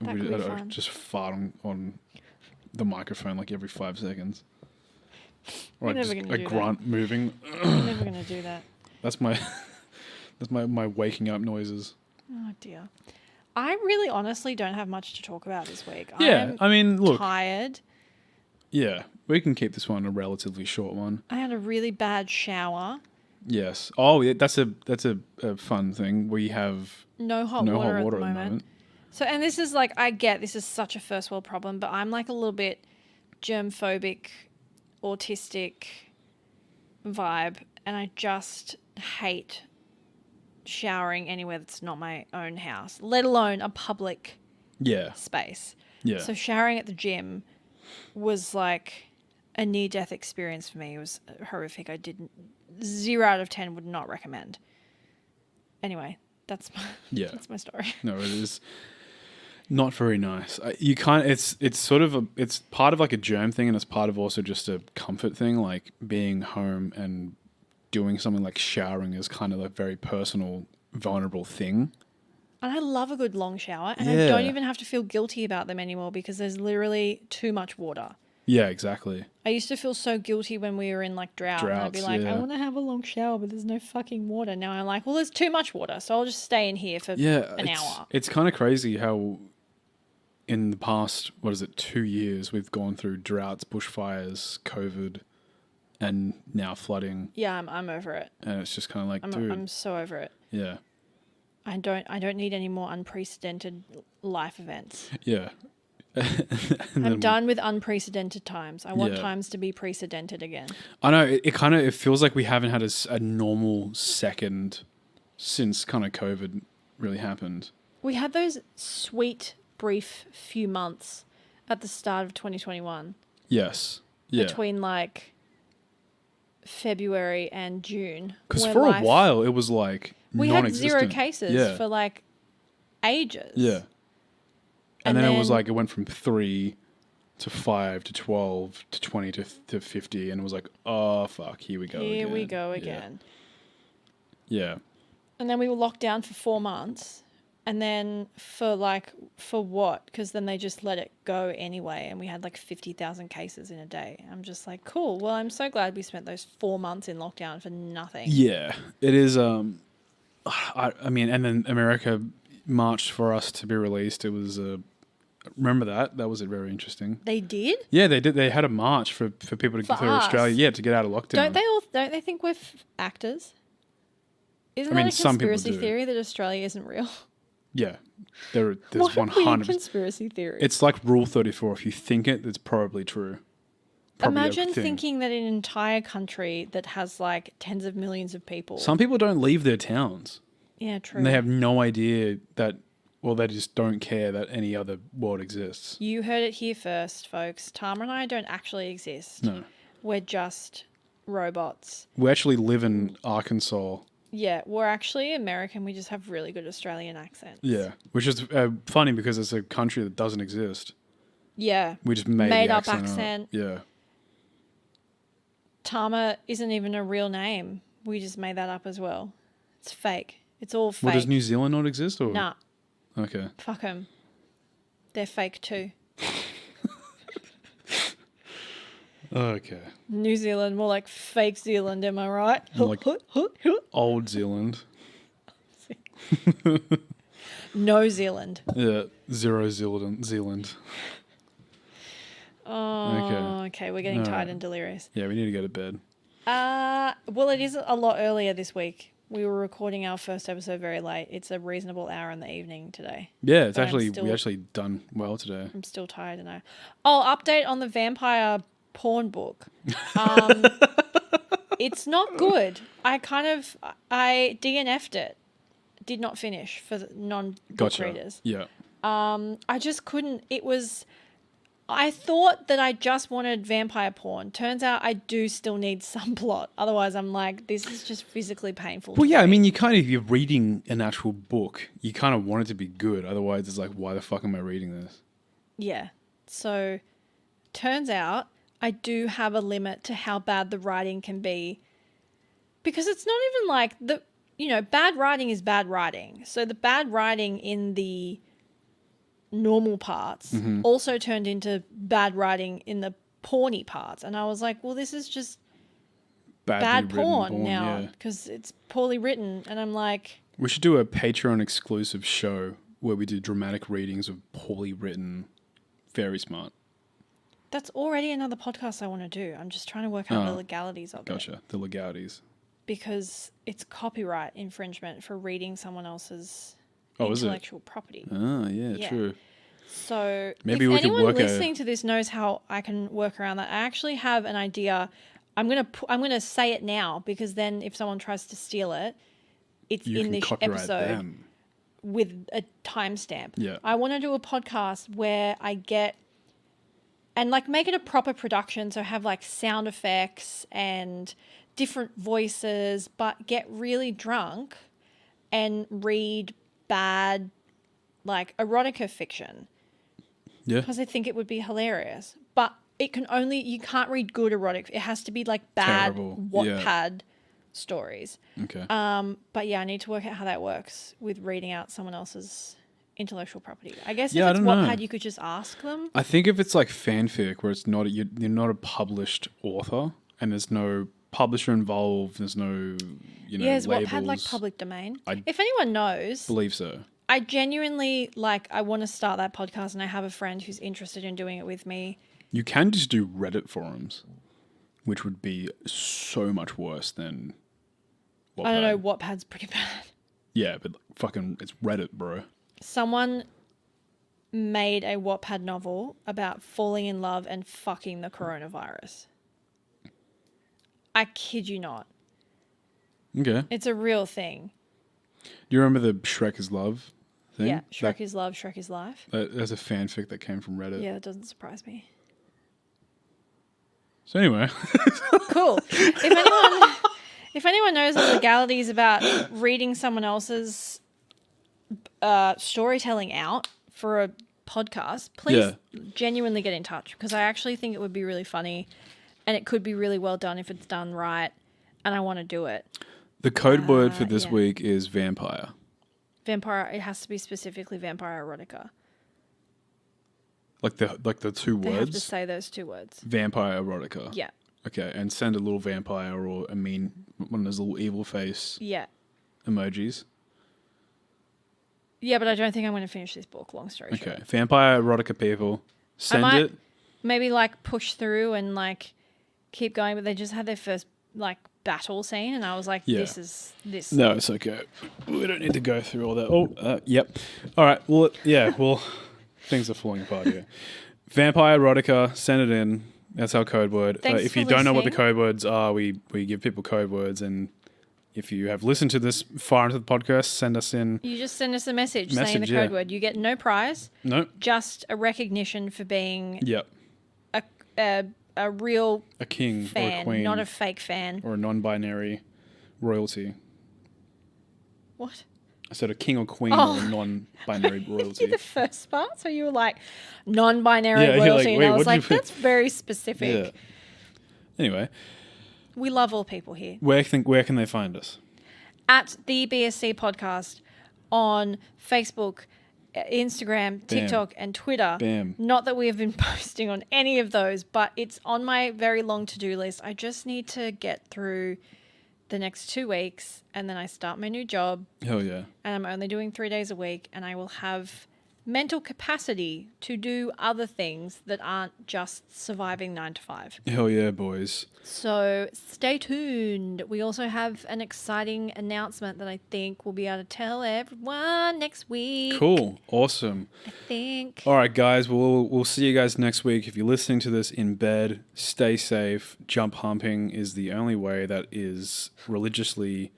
That could be fun. Just fart on the microphone like every 5 seconds. Or We're just never gonna a do grunt moving. We're never going to do that. That's my my waking up noises. Oh, dear. I really honestly don't have much to talk about this week. Yeah. I mean, look. Tired. Yeah. We can keep this one a relatively short one. I had a really bad shower. Yes. Oh, yeah, that's a fun thing. We have No hot no water, hot water at the moment. So, and this is like, I get this is such a first world problem, but I'm like a little bit germ-phobic, autistic vibe, and I just hate showering anywhere that's not my own house, let alone a public Yeah. space. Yeah. So showering at the gym was like a near-death experience for me. It was horrific. 0 out of 10 would not recommend. Anyway, that's my story. No, it is not very nice. You can't. It's sort of it's part of like a germ thing, and it's part of also just a comfort thing. Like being home and doing something like showering is kind of a very personal, vulnerable thing. And I love a good long shower, and Yeah. I don't even have to feel guilty about them anymore because there's literally too much water. Yeah, exactly. I used to feel so guilty when we were in like drought. And I'd be Droughts, like, yeah. I want to have a long shower, but there's no fucking water. Now I'm like, well, there's too much water, so I'll just stay in here for an hour. It's kind of crazy how in the past, 2 years, we've gone through droughts, bushfires, COVID, and now flooding. Yeah, I'm over it. And it's just kind of like, dude. I'm so over it. Yeah. I don't need any more unprecedented life events. Yeah. I'm done with unprecedented times. I want Yeah. times to be precedented again. I know it feels like we haven't had a normal second since kind of COVID really happened. We had those sweet, brief few months at the start of 2021 Yes. Yeah. between like February and June. Because where for life- a while it was like we had non-existent. 0 cases Yeah. for like ages. Yeah. And And then it was then- like it went from 3 to 5 to 12 to 20 to 50, and it was like, oh fuck, here we go. Here we again. go Yeah. again. Yeah. And then we were locked down for 4 months. And then for what? Because then they just let it go anyway. And we had like 50,000 cases in a day. I'm just like, cool. Well, I'm so glad we spent those 4 months in lockdown for nothing. Yeah. It is. I mean, and then America marched for us to be released. It was remember that? That was very interesting. They did? Yeah, they did. They had a march for people to For get through us? Australia. Yeah, to get out of lockdown. Don't they think we're actors? Isn't I mean, that a some people conspiracy do. theory that Australia isn't real? Yeah, there's What a 100. weird conspiracy theory. It's like Rule 34. If you think it, it's probably true. Probably a Imagine thing. thinking that an entire country that has like tens of millions of people. Some people don't leave their towns. Yeah, true. And they have no idea that, well, they just don't care that any other world exists. You heard it here first, folks. Tama and I don't actually exist. No. We're just robots. We actually live in Arkansas. Yeah, we're actually American. We just have really good Australian accents. Yeah. Which is funny because it's a country that doesn't exist. Yeah. We just made the up accent. accent. Up. Yeah. Tama isn't even a real name. We just made that up as well. It's fake. It's all fake. Well, does New Zealand not exist? Or? Nah, Okay. fuck them. They're fake too. Okay. New Zealand, more like fake Zealand, am I right? More like Old Zealand. No Zealand. Yeah. Zero Zealand. Oh, okay. We're getting All tired right. and delirious. Yeah, we need to go to bed. Well, it is a lot earlier this week. We were recording our first episode very late. It's a reasonable hour in the evening today. Yeah, it's But I'm actually still- we actually done well today. I'm still tired and update on the vampire porn book. It's not good. I DNF'd it. Did not finish for the non-book readers. Yeah. I just couldn't. I thought that I just wanted vampire porn. Turns out I do still need some plot. Otherwise, I'm like, this is just physically painful. Well, yeah, I mean, if you're reading an actual book, you kind of want it to be good. Otherwise, it's like, why the fuck am I reading this? Yeah. So, turns out I do have a limit to how bad the writing can be. Because it's not even like bad writing is bad writing. So, the bad writing in the normal parts also turned into bad writing in the porny parts, and I was like, well, this is just bad porn now because it's poorly written. And I'm like, we should do a Patreon exclusive show where we do dramatic readings of poorly written Very Smart. That's already another podcast I want to do. I'm just trying to work out the legalities of it. Gotcha, the legalities. Because it's copyright infringement for reading someone else's intellectual property. Oh, yeah, true. So maybe if anyone listening to this knows how I can work around that, I actually have an idea. I'm gonna say it now because then if someone tries to steal it, it's in this episode with a timestamp. Yeah. I want to do a podcast where I get and make it a proper production, so have sound effects and different voices, but get really drunk and read bad erotica fiction. Yeah. Because I think it would be hilarious. But you can't read good erotic. It has to be bad Terrible. Wattpad stories. Okay. But yeah, I need to work out how that works with reading out someone else's intellectual property. I guess if it's Wattpad, you could just ask them. I think if it's fanfic where it's not you're not a published author and there's no publisher involved, there's no is labels. Wattpad public domain? If anyone knows, believe so. I genuinely I want to start that podcast, and I have a friend who's interested in doing it with me. You can just do Reddit forums, which would be so much worse than Wattpad. I don't know, Wattpad's pretty bad. Yeah, but fucking it's Reddit, bro. Someone made a Wattpad novel about falling in love and fucking the coronavirus. I kid you not. Okay. It's a real thing. Do you remember the Shrek is Love thing? Yeah, Shrek is Love, Shrek is Life. There's a fanfic that came from Reddit. Yeah, that doesn't surprise me. So anyway. Cool. If anyone knows the legalities about reading someone else's storytelling out for a podcast, please genuinely get in touch, because I actually think it would be really funny and it could be really well done if it's done right, and I want to do it. The code word for this week is vampire. Vampire, it has to be specifically vampire erotica. Like the two words? They have to say those two words. Vampire erotica. Yeah. Okay, and send a little vampire or a mean, one of those little evil face emojis. Yeah, but I don't think I'm going to finish this book, long story short. Okay, vampire erotica people, send it. Maybe push through and keep going, but they just had their first battle scene, and I was like, this is this. No, it's okay. We don't need to go through all that. Oh, yep. All right. Well, things are falling apart here. Vampire erotica, send it in. That's our code word. If you don't know what the code words are, we give people code words, and if you have listened to this far into the podcast, send us in. You just send us a message saying the code word. You get no prize. No. Just a recognition for being a real king fan, or a queen, not a fake fan, or a non-binary royalty. What? I said a king or queen or a non-binary royalty. The first part, so you were like non-binary royalty, and I was like, that's very specific. Yeah. Anyway, we love all people here. Where can they find us? At the BSC podcast on Facebook, Instagram, TikTok, and Twitter. Bam. Not that we have been posting on any of those, but it's on my very long to-do list. I just need to get through the next 2 weeks, and then I start my new job. Hell yeah. And I'm only doing 3 days a week, and I will have mental capacity to do other things that aren't just surviving 9 to 5. Hell yeah, boys. So stay tuned. We also have an exciting announcement that I think we'll be able to tell everyone next week. Cool. Awesome. I think. All right, guys. We'll see you guys next week. If you're listening to this in bed, stay safe. Jump humping is the only way that is religiously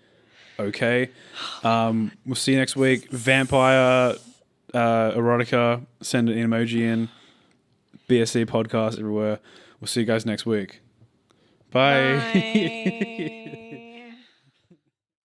okay. We'll see you next week. Vampire, erotica, send an emoji in. BSC podcast everywhere. We'll see you guys next week. Bye. Bye.